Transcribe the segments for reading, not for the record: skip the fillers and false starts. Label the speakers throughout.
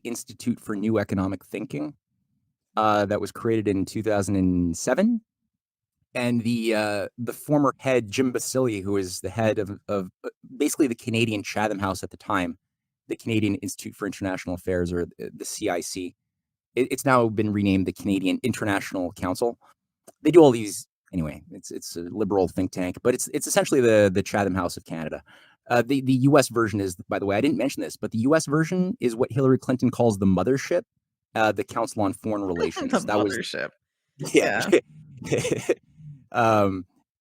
Speaker 1: Institute for New Economic Thinking that was created in 2007. And the former head, Jim Basile, who is the head of basically the Canadian Chatham House at the time, the Canadian Institute for International Affairs, or the CIC. It's now been renamed the Canadian International Council. They do all these anyway. It's a liberal think tank, but it's essentially the Chatham House of Canada. The U.S. version is, by the way, I didn't mention this, but the U.S. version is what Hillary Clinton calls the mothership, the Council on Foreign Relations.
Speaker 2: The mothership.
Speaker 1: Yeah.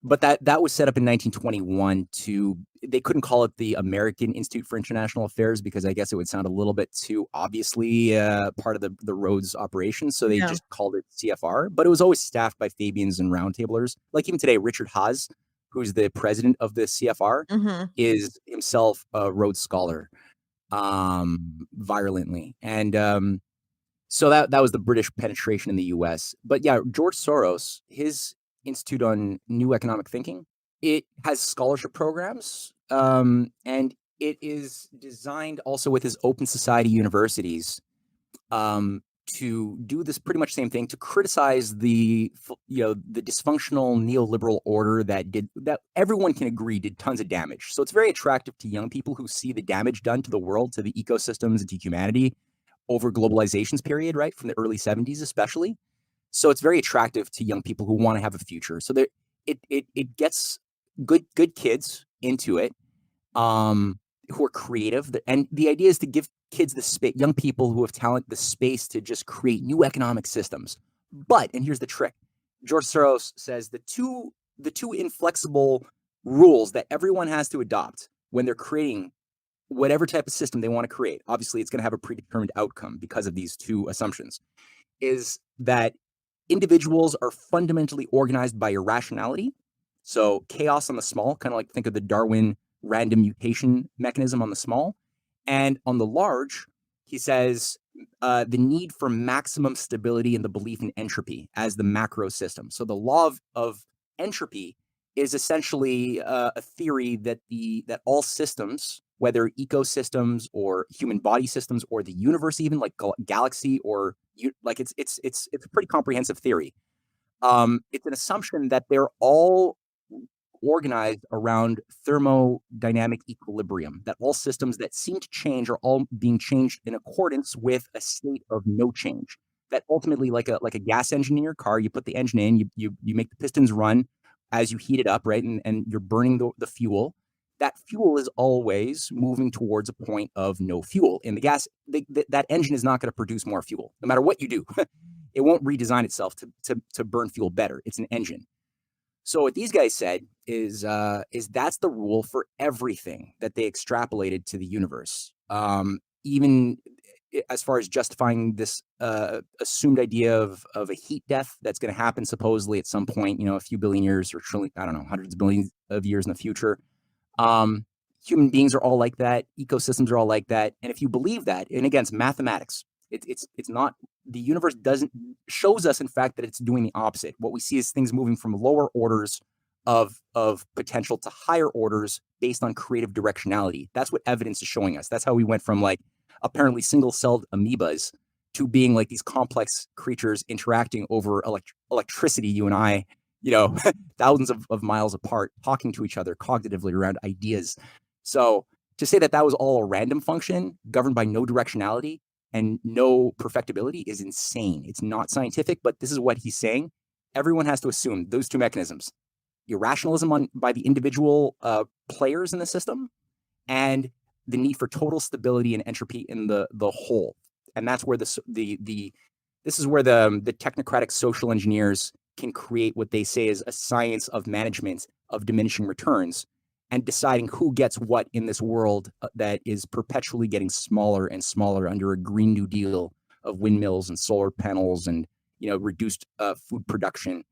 Speaker 1: But that was set up in 1921 they couldn't call it the American Institute for International Affairs because I guess it would sound a little bit too obviously part of the Rhodes operation. So they just called it CFR, but it was always staffed by Fabians and roundtablers. Like even today, Richard Haas, who's the president of the CFR, is himself a Rhodes Scholar, virulently. And so that was the British penetration in the US. But yeah, George Soros, his Institute on New Economic Thinking, it has scholarship programs, and it is designed also with his Open Society universities to do this pretty much same thing, to criticize the dysfunctional neoliberal order that everyone can agree did tons of damage. So it's very attractive to young people who see the damage done to the world, to the ecosystems, and to humanity over globalization's period, right, from the early 70s especially. So it's very attractive to young people who want to have a future. So it gets good kids into it, who are creative. And the idea is to give kids the space, young people who have talent, the space to just create new economic systems. But, and here's the trick, George Soros says the two inflexible rules that everyone has to adopt when they're creating whatever type of system they want to create, obviously it's going to have a predetermined outcome because of these two assumptions, is that individuals are fundamentally organized by irrationality. So chaos on the small, kind of like think of the Darwin random mutation mechanism on the small. And on the large, he says the need for maximum stability and the belief in entropy as the macro system. So the law of entropy is essentially a theory that all systems, whether ecosystems or human body systems or the universe, even like galaxy, or like it's a pretty comprehensive theory. It's an assumption that they're all organized around thermodynamic equilibrium, that all systems that seem to change are all being changed in accordance with a state of no change. That ultimately, like a gas engine in your car, you put the engine in, you make the pistons run as you heat it up, right? And you're burning the fuel. That fuel is always moving towards a point of no fuel. In the gas, that engine is not going to produce more fuel, no matter what you do. It won't redesign itself to burn fuel better. It's an engine. So what these guys said is that's the rule for everything that they extrapolated to the universe. Even as far as justifying this assumed idea of a heat death that's going to happen supposedly at some point, a few billion years or trillion, I don't know, hundreds of billions of years in the future. Human beings are all like that. Ecosystems are all like that. And if you believe that, and again, it's mathematics. It's not, the universe shows us, in fact, that it's doing the opposite. What we see is things moving from lower orders of potential to higher orders based on creative directionality. That's what evidence is showing us. That's how we went from like apparently single-celled amoebas to being like these complex creatures interacting over electricity, you and I, thousands of miles apart, talking to each other cognitively around ideas. So to say that was all a random function governed by no directionality and no perfectibility is insane. It's not scientific, but this is what he's saying. Everyone has to assume those two mechanisms: irrationalism by the individual players in the system, and the need for total stability and entropy in the whole. And that's where this is where the technocratic social engineers can create what they say is a science of management of diminishing returns, and deciding who gets what in this world that is perpetually getting smaller and smaller under a Green New Deal of windmills and solar panels and reduced food production.